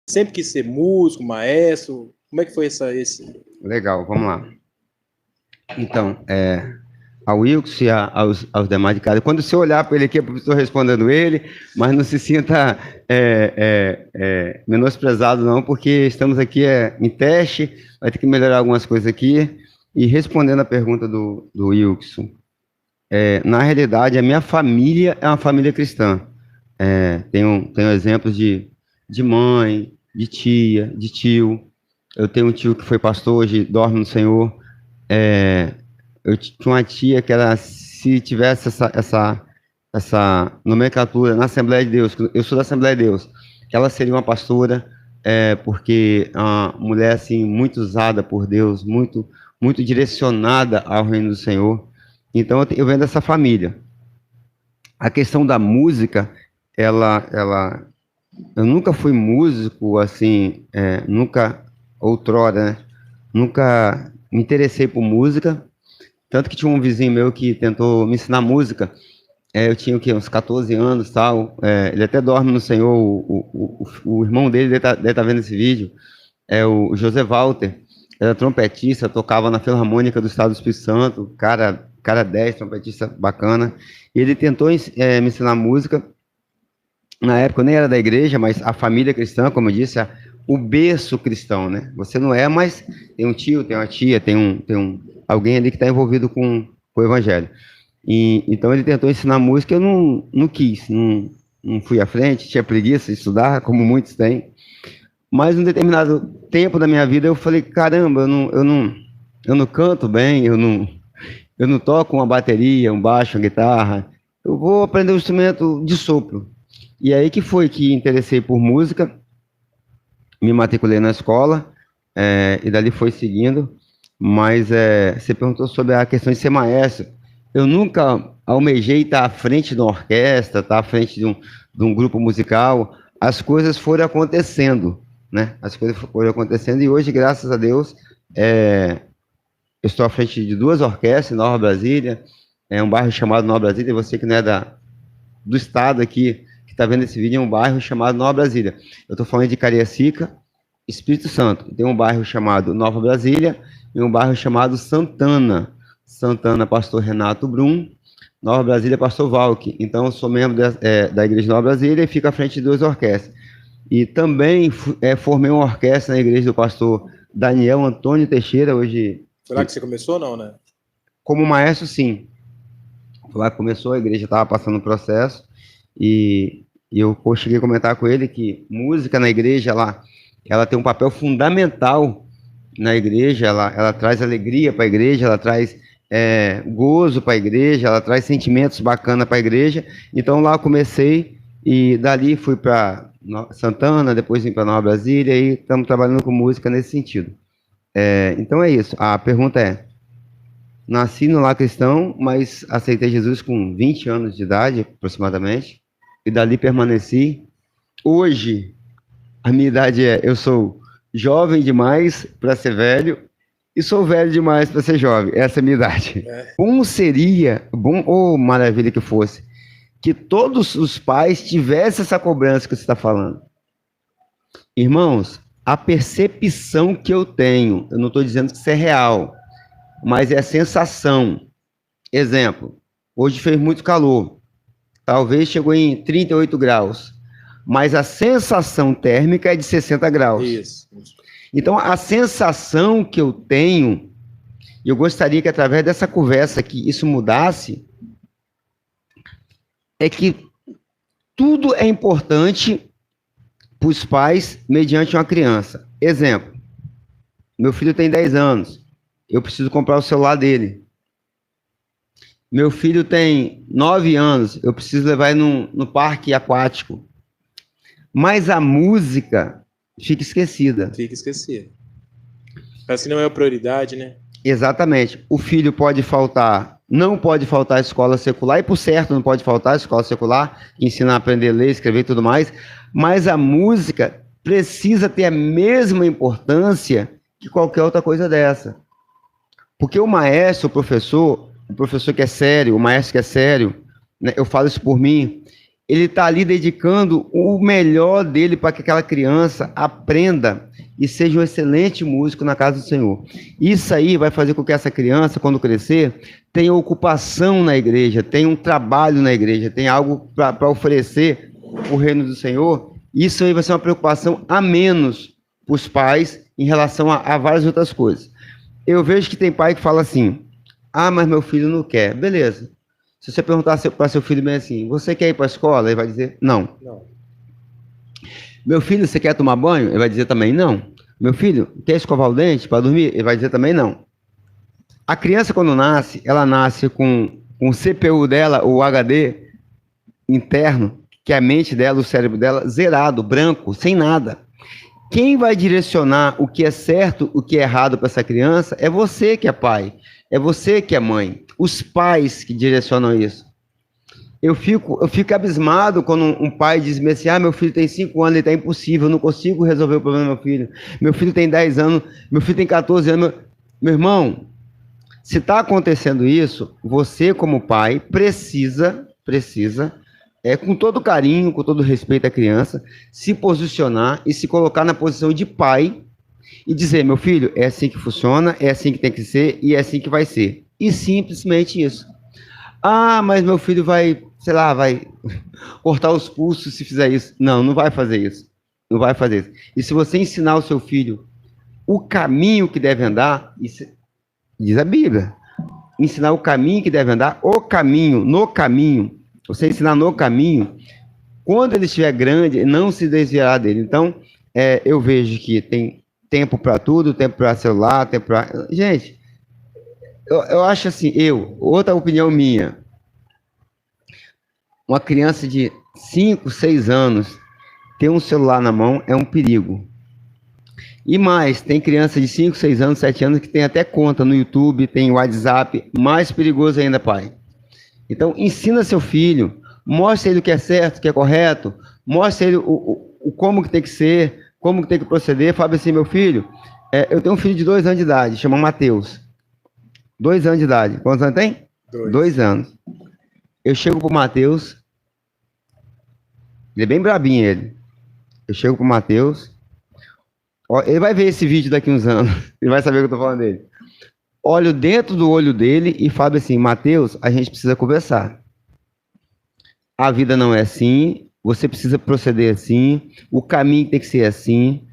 sempre quis ser músico, maestro? Como é que foi esse... Legal, vamos lá. Então, ao Wilkes e aos demais de casa, quando você olhar para ele aqui, eu estou respondendo ele, mas não se sinta menosprezado, não, porque estamos aqui em teste, vai ter que melhorar algumas coisas aqui. E respondendo a pergunta do Wilkes, na realidade, a minha família é uma família cristã. Tenho exemplos de mãe, de tia, de tio. Eu tenho um tio que foi pastor, hoje dorme no Senhor. Eu tinha uma tia que ela, se tivesse essa nomenclatura na Assembleia de Deus, eu sou da Assembleia de Deus, ela seria uma pastora, porque é uma mulher assim, muito usada por Deus, muito, muito direcionada ao reino do Senhor. Então eu venho dessa família. A questão da música, eu nunca fui músico, assim, nunca, outrora, né? Nunca me interessei por música, tanto que tinha um vizinho meu que tentou me ensinar música. Eu tinha o quê? Uns 14 anos, tal. Ele até dorme no Senhor. O irmão dele deve tá vendo esse vídeo. É o José Walter. Era trompetista, tocava na Filarmônica do Estado do Espírito Santo. Cara 10, trompetista bacana. E ele tentou me ensinar música. Na época eu nem era da igreja, mas a família cristã, como eu disse, o berço cristão, né? Você não é, mas tem um tio, tem uma tia, tem alguém ali que está envolvido com o evangelho. Então ele tentou ensinar música, eu não quis, não fui à frente, tinha preguiça de estudar, como muitos têm. Mas, num determinado tempo da minha vida, eu falei, caramba, eu não canto bem, eu não toco uma bateria, um baixo, uma guitarra, eu vou aprender um instrumento de sopro. E aí que foi que interessei por música, me matriculei na escola, e dali foi seguindo. Mas você perguntou sobre a questão de ser maestro. Eu nunca almejei estar à frente de uma orquestra, estar à frente de um grupo musical. As coisas foram acontecendo, né? As coisas foram acontecendo e hoje, graças a Deus, eu estou à frente de 2 orquestras em Nova Brasília, um bairro chamado Nova Brasília. Você que não é do estado aqui, que está vendo esse vídeo, é um bairro chamado Nova Brasília. Eu estou falando de Cariacica, Espírito Santo. Tem um bairro chamado Nova Brasília e um bairro chamado Santana. Santana, pastor Renato Brum. Nova Brasília, pastor Valk. Então, eu sou membro da Igreja de Nova Brasília e fico à frente de 2 orquestras. E também formei uma orquestra na igreja do pastor Daniel Antônio Teixeira, hoje... Foi lá que você começou ou não, né? Como maestro, sim. Foi lá que começou, a igreja estava passando o processo, e eu cheguei a comentar com ele que música na igreja, ela tem um papel fundamental na igreja, ela traz alegria para a igreja, ela traz gozo para a igreja, ela traz sentimentos bacanas para a igreja. Então lá eu comecei e dali fui para Santana, depois vim para Nova Brasília e estamos trabalhando com música nesse sentido. Então é isso. A pergunta é: nasci no lar cristão, mas aceitei Jesus com 20 anos de idade, aproximadamente, e dali permaneci. Hoje, a minha idade eu sou jovem demais para ser velho e sou velho demais para ser jovem. Essa é a minha idade. Bom seria, maravilha que fosse, que todos os pais tivessem essa cobrança que você está falando. Irmãos, a percepção que eu tenho, eu não estou dizendo que isso é real, mas é a sensação. Exemplo, hoje fez muito calor, talvez chegou em 38 graus, mas a sensação térmica é de 60 graus. Isso. Então, a sensação que eu tenho, eu gostaria que através dessa conversa aqui isso mudasse, é que tudo é importante para os pais mediante uma criança. Exemplo, meu filho tem 10 anos, eu preciso comprar o celular dele. Meu filho tem 9 anos, eu preciso levar ele no parque aquático. Mas a música fica esquecida. Fica esquecida. Parece que não é a prioridade, né? Exatamente. O filho pode faltar, não pode faltar a escola secular, e por certo não pode faltar a escola secular, que ensina a aprender a ler, escrever e tudo mais, mas a música precisa ter a mesma importância que qualquer outra coisa dessa. Porque o maestro, o professor que é sério, o maestro que é sério, né, eu falo isso por mim, ele está ali dedicando o melhor dele para que aquela criança aprenda e seja um excelente músico na casa do Senhor. Isso aí vai fazer com que essa criança, quando crescer, tenha ocupação na igreja, tenha um trabalho na igreja, tenha algo para oferecer o reino do Senhor. Isso aí vai ser uma preocupação a menos para os pais em relação a várias outras coisas. Eu vejo que tem pai que fala assim, ah, mas meu filho não quer. Beleza. Se você perguntar para seu filho bem assim, você quer ir para a escola? Ele vai dizer, não. Meu filho, você quer tomar banho? Ele vai dizer também, não. Meu filho, quer escovar o dente para dormir? Ele vai dizer também, não. A criança, quando nasce, ela nasce com o CPU dela, o HD interno, que é a mente dela, o cérebro dela, zerado, branco, sem nada. Quem vai direcionar o que é certo, o que é errado para essa criança é você que é pai, é você que é mãe. Os pais que direcionam isso. Eu fico abismado quando um pai diz-me assim, ah, meu filho tem 5 anos, ele está impossível, eu não consigo resolver o problema do meu filho. Meu filho tem 10 anos, meu filho tem 14 anos. Meu irmão, se está acontecendo isso, você como pai precisa, com todo carinho, com todo respeito à criança, se posicionar e se colocar na posição de pai e dizer, meu filho, é assim que funciona, é assim que tem que ser e é assim que vai ser. E simplesmente isso. Ah, mas meu filho vai, sei lá, vai cortar os pulsos se fizer isso. Não, não vai fazer isso. Não vai fazer isso. E se você ensinar o seu filho o caminho que deve andar, isso diz a Bíblia, ensinar o caminho que deve andar, o caminho, no caminho, você ensinar no caminho, quando ele estiver grande, não se desviará dele. Então, eu vejo que tem tempo para tudo, tempo para celular, tempo para... Gente, eu acho assim, outra opinião minha, uma criança de 5, 6 anos ter um celular na mão é um perigo. E mais, tem criança de 5, 6 anos, 7 anos que tem até conta no YouTube, tem WhatsApp, mais perigoso ainda, pai. Então, ensina seu filho, mostra ele o que é certo, o que é correto, mostra ele o como que tem que ser, como que tem que proceder. Fala assim, meu filho, eu tenho um filho de 2 anos de idade, chama Mateus. 2 anos de idade. Quantos anos tem? 2 anos. Eu chego pro Mateus, ele é bem brabinho, ele. Eu chego pro Mateus, ele vai ver esse vídeo daqui uns anos, ele vai saber o que eu tô falando dele. Olho dentro do olho dele e falo assim, Mateus, a gente precisa conversar. A vida não é assim, você precisa proceder assim, o caminho tem que ser assim,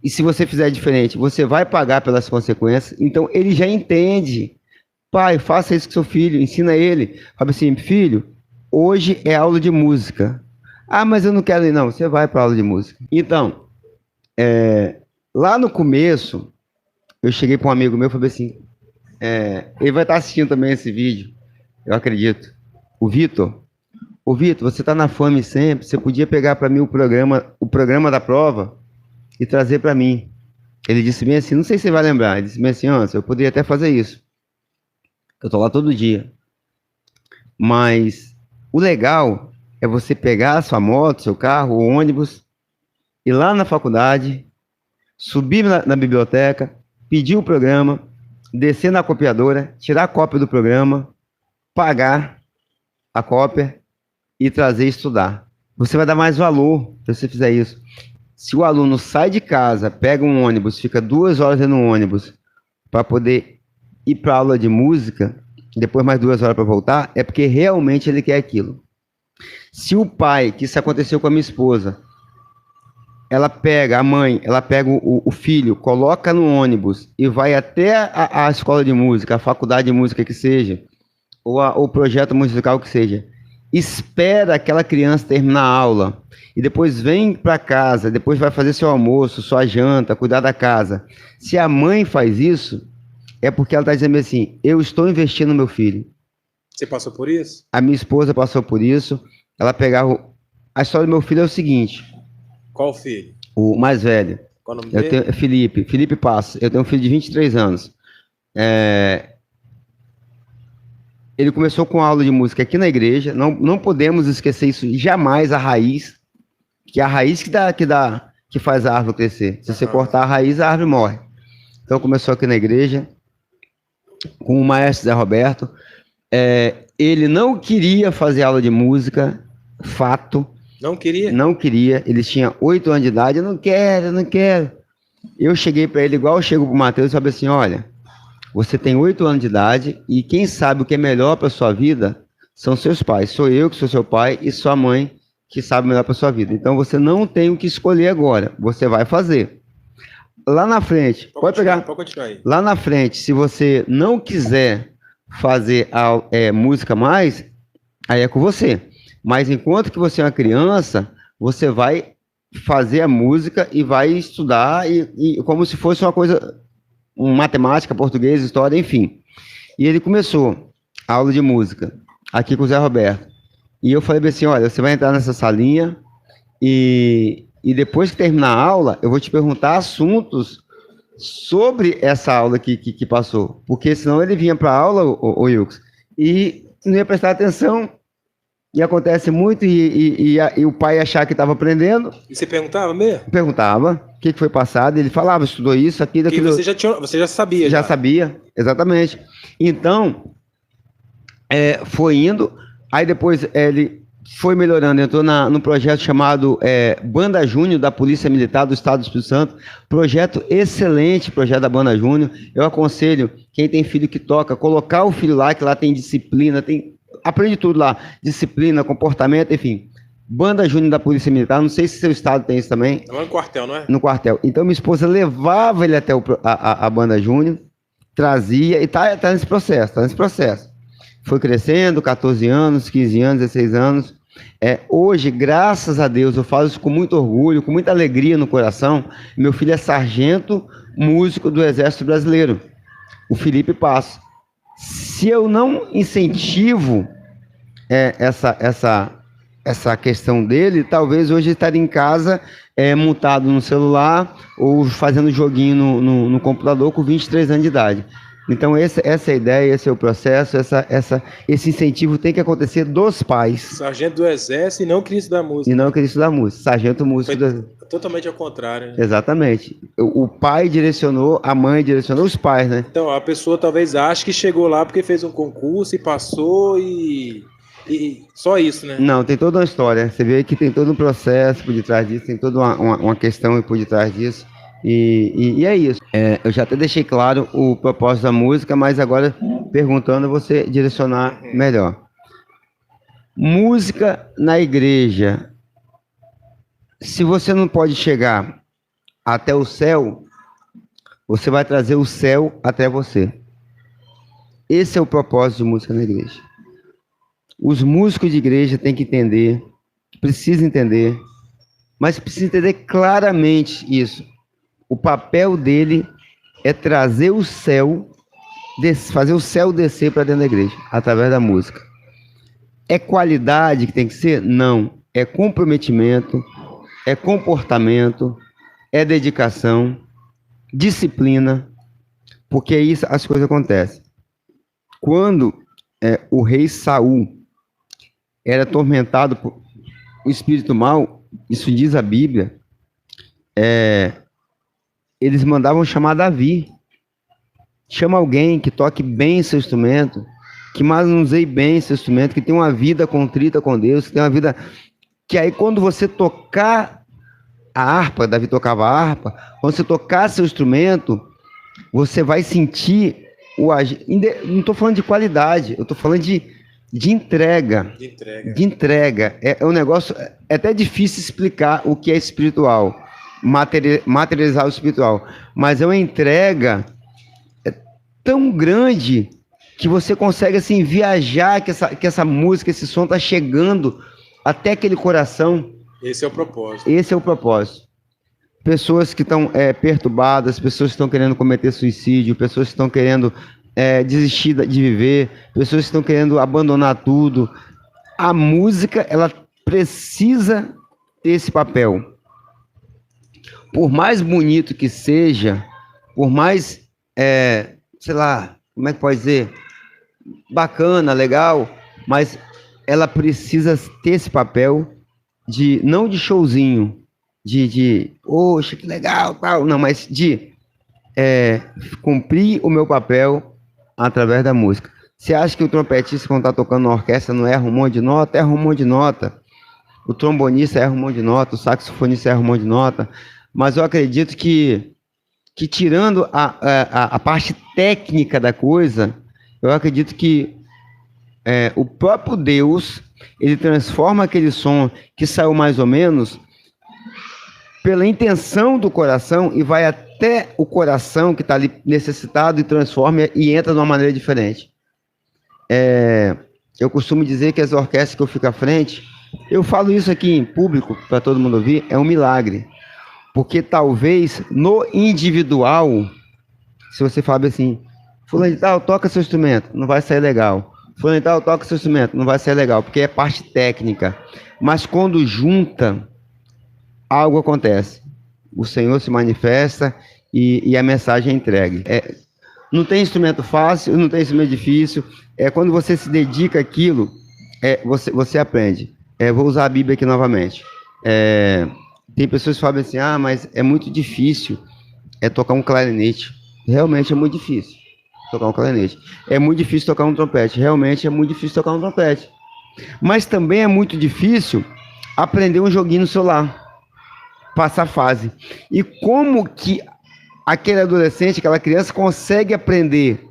e se você fizer diferente, você vai pagar pelas consequências. Então, ele já entende. Pai, faça isso com seu filho, ensina ele. Fala assim, filho, hoje é aula de música. Ah, mas eu não quero ir. Não, você vai para a aula de música. Então, lá no começo, eu cheguei para um amigo meu e falei assim, ele vai estar assistindo também esse vídeo, eu acredito. O Vitor, você está na Fame sempre, você podia pegar para mim o programa da prova e trazer para mim. Ele disse bem assim, não sei se você vai lembrar, ele disse bem assim, eu poderia até fazer isso. Eu estou lá todo dia. Mas o legal é você pegar a sua moto, seu carro, o ônibus, ir lá na faculdade, subir na biblioteca, pedir o programa, descer na copiadora, tirar a cópia do programa, pagar a cópia e trazer e estudar. Você vai dar mais valor se você fizer isso. Se o aluno sai de casa, pega um ônibus, fica 2 horas no ônibus para poder ir para a aula de música, depois mais 2 horas para voltar, é porque realmente ele quer aquilo. Se o pai, que isso aconteceu com a minha esposa, a mãe pega o filho, coloca no ônibus e vai até a escola de música, a faculdade de música que seja, ou o projeto musical que seja, espera aquela criança terminar a aula e depois vem para casa, depois vai fazer seu almoço, sua janta, cuidar da casa. Se a mãe faz isso, é porque ela está dizendo assim, eu estou investindo no meu filho. Você passou por isso? A minha esposa passou por isso. Ela pegava... A história do meu filho é o seguinte. Qual filho? O mais velho. Qual o nome dele? Felipe Passos. Eu tenho um filho de 23 anos. Ele começou com aula de música aqui na igreja. Não podemos esquecer isso jamais, a raiz. Que é a raiz que faz a árvore crescer. Se você cortar a raiz, a árvore morre. Então começou aqui na igreja, com o maestro Zé Roberto. Ele não queria fazer aula de música, fato. Não queria? Não queria. Ele tinha 8 anos de idade. Eu não quero, eu não quero. Eu cheguei para ele igual eu chego pro Matheus e falei assim, olha, você tem 8 anos de idade e quem sabe o que é melhor para sua vida são seus pais. Sou eu que sou seu pai e sua mãe que sabe o melhor para sua vida. Então você não tem o que escolher agora. Você vai fazer. Lá na frente, pode pegar. Pode continuar aí. Lá na frente, se você não quiser fazer música mais, aí é com você. Mas enquanto que você é uma criança, você vai fazer a música e vai estudar e como se fosse uma coisa, matemática, português, história, enfim. E ele começou a aula de música aqui com o Zé Roberto. E eu falei assim, olha, você vai entrar nessa salinha e depois que terminar a aula, eu vou te perguntar assuntos sobre essa aula que passou. Porque senão ele vinha para a aula, o Wilkes, e não ia prestar atenção. E acontece muito, e o pai achar que estava aprendendo. E você perguntava mesmo? Perguntava o que foi passado, ele falava, estudou isso, aquilo, aquilo. Você já sabia. Já sabia, exatamente. Então, foi indo, aí depois ele foi melhorando, entrou no projeto chamado Banda Júnior da Polícia Militar do Estado do Espírito Santo, projeto excelente, projeto da Banda Júnior. Eu aconselho quem tem filho que toca, colocar o filho lá, que lá tem disciplina, aprende tudo lá, disciplina, comportamento, enfim. Banda Júnior da Polícia Militar, não sei se seu estado tem isso também. É no quartel, não é? No quartel. Então minha esposa levava ele até a Banda Júnior, trazia, e tá nesse processo. Foi crescendo, 14 anos, 15 anos, 16 anos. Hoje, graças a Deus, eu falo isso com muito orgulho, com muita alegria no coração. Meu filho é sargento músico do Exército Brasileiro, o Felipe Passo. Se eu não incentivo essa questão dele, talvez hoje ele estaria em casa montado no celular ou fazendo joguinho no computador com 23 anos de idade. Então essa é a ideia, esse é o processo, esse incentivo tem que acontecer dos pais. Sargento do Exército e não Cristo da Música. E não Cristo da Música, sargento músico do Exército. Totalmente ao contrário. Né? Exatamente. O pai direcionou, a mãe direcionou, os pais, né? Então a pessoa talvez ache que chegou lá porque fez um concurso e passou e só isso, né? Não, tem toda uma história. Você vê que tem todo um processo por detrás disso, tem toda uma questão por detrás disso. E é isso. Eu já até deixei claro o propósito da música, mas agora perguntando você direcionar melhor. Música na igreja. Se você não pode chegar até o céu, você vai trazer o céu até você. Esse é o propósito de música na igreja. Os músicos de igreja têm que entender, precisam entender, mas precisam entender claramente isso. O papel dele é trazer o céu, fazer o céu descer para dentro da igreja, através da música. É qualidade que tem que ser? Não. É comprometimento, é comportamento, é dedicação, disciplina, porque aí as coisas acontecem. Quando o rei Saul era atormentado por um espírito mau, isso diz a Bíblia, eles mandavam chamar Davi. Chama alguém que toque bem seu instrumento, que manuseie bem seu instrumento, que tem uma vida contrita com Deus, que tem uma vida... Que aí quando você tocar a harpa, Davi tocava a harpa, quando você tocar seu instrumento, você vai sentir não estou falando de qualidade, eu estou falando de entrega. De entrega. É um negócio... É até difícil explicar o que é espiritual. Materializar o espiritual, mas é uma entrega tão grande que você consegue assim viajar, que essa música, esse som está chegando até aquele coração. Esse é o propósito. Esse é o propósito. Pessoas que estão perturbadas, pessoas que estão querendo cometer suicídio, pessoas que estão querendo desistir de viver, pessoas que estão querendo abandonar tudo. A música, ela precisa ter esse papel. Por mais bonito que seja, por mais, sei lá, como é que pode dizer, bacana, legal, mas ela precisa ter esse papel não de showzinho, oxe, que legal, tal, não, mas de cumprir o meu papel através da música. Você acha que o trompetista, quando está tocando na orquestra, não erra um monte de nota? Erra um monte de nota. o trombonista erra um monte de nota, o saxofonista erra um monte de nota, mas eu acredito que tirando a parte técnica da coisa, eu acredito que o próprio Deus, ele transforma aquele som que saiu mais ou menos pela intenção do coração e vai até o coração que está ali necessitado e transforma e entra de uma maneira diferente. Eu costumo dizer que as orquestras que eu fico à frente, eu falo isso aqui em público para todo mundo ouvir, é um milagre. Porque talvez no individual, se você falar assim, fulano de tal, toca seu instrumento, não vai sair legal. Fulano de tal, toca seu instrumento, não vai sair legal, porque é parte técnica. Mas quando junta, algo acontece. O Senhor se manifesta e a mensagem é entregue. Não tem instrumento fácil, não tem instrumento difícil. Quando você se dedica àquilo, você aprende. Vou usar a Bíblia aqui novamente. Tem pessoas que falam assim, mas é muito difícil tocar um clarinete. Realmente é muito difícil tocar um clarinete. É muito difícil tocar um trompete. Realmente é muito difícil tocar um trompete. Mas também é muito difícil aprender um joguinho no celular. Passar fase. E como que aquele adolescente, aquela criança consegue aprender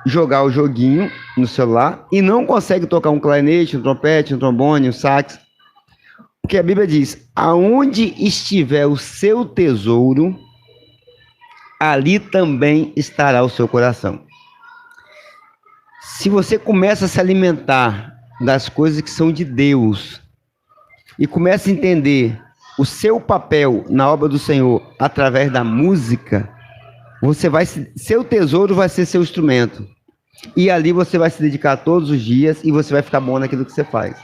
a jogar o joguinho no celular e não consegue tocar um clarinete, um trompete, um trombone, um sax? Porque a Bíblia diz, aonde estiver o seu tesouro, ali também estará o seu coração. Se você começa a se alimentar das coisas que são de Deus e começa a entender o seu papel na obra do Senhor através da música, seu tesouro vai ser seu instrumento. E ali você vai se dedicar todos os dias e você vai ficar bom naquilo que você faz.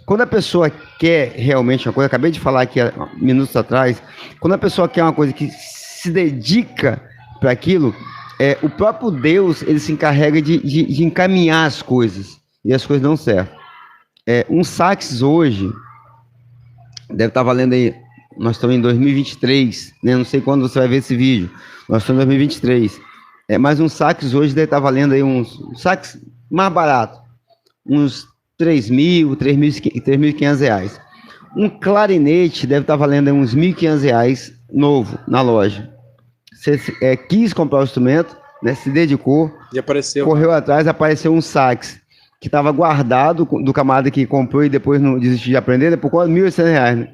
Quando a pessoa quer realmente uma coisa, acabei de falar aqui há minutos atrás, quando a pessoa quer uma coisa que se dedica para aquilo, o próprio Deus, ele se encarrega de encaminhar as coisas, e as coisas dão certo. Um sax hoje, deve estar valendo aí, nós estamos em 2023, né? Não sei quando você vai ver esse vídeo, nós estamos em 2023, mas um sax hoje deve estar valendo aí um sax mais barato, uns R$3.000, R$3.500. Um clarinete deve estar valendo aí uns R$1.500 novo na loja. Você quis comprar o instrumento, né? Se dedicou, e apareceu, correu atrás, apareceu um sax que estava guardado do camarada que comprou e depois não desistiu de aprender, né? Por quase R$1.800, né?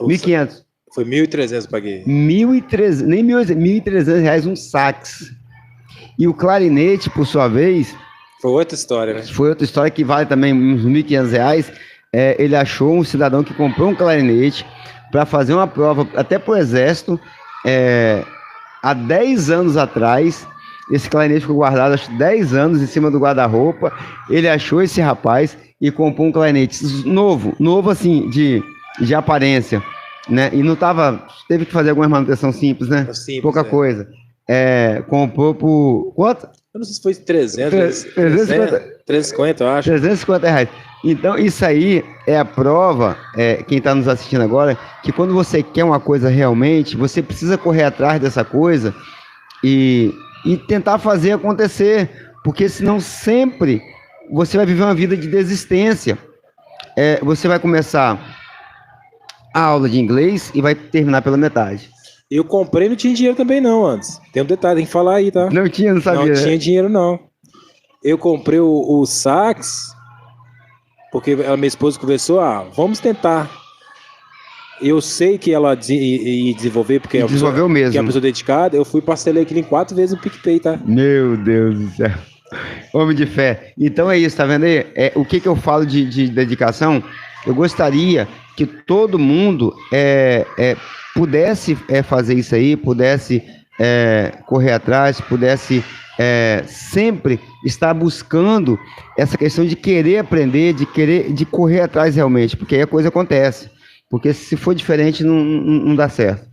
R$1.500. Foi R$1.300 eu paguei. R$1.300, nem R$1.300 um sax. E o clarinete, por sua vez, foi outra história, né? Foi outra história que vale também uns R$1.500. Ele achou um cidadão que comprou um clarinete para fazer uma prova até para o Exército. Há 10 anos atrás, esse clarinete ficou guardado, acho 10 anos, em cima do guarda-roupa. Ele achou esse rapaz e comprou um clarinete novo assim, de aparência, né? E não tava, teve que fazer alguma manutenção simples, né? Simples, pouca coisa. Comprou por quanto? Eu não sei se foi 350, eu acho. R$350. Então, isso aí é a prova, quem está nos assistindo agora, que quando você quer uma coisa realmente, você precisa correr atrás dessa coisa e tentar fazer acontecer, porque senão sempre você vai viver uma vida de desistência. Você vai começar a aula de inglês e vai terminar pela metade. Eu comprei, não tinha dinheiro também não, antes. Tem um detalhe, tem que falar aí, tá? Não tinha, não sabia. Não tinha dinheiro, não. Eu comprei o sax, porque a minha esposa conversou, vamos tentar. Eu sei que ela ia desenvolver, porque desenvolveu mesmo. Que é uma pessoa dedicada, eu fui parcelei aquilo em 4 vezes no PicPay, tá? Meu Deus do céu. Homem de fé. Então é isso, tá vendo aí? O que eu falo de dedicação, eu gostaria que todo mundo pudesse fazer isso aí, pudesse correr atrás, pudesse sempre estar buscando essa questão de querer aprender, de correr atrás realmente, porque aí a coisa acontece. Porque se for diferente, não dá certo.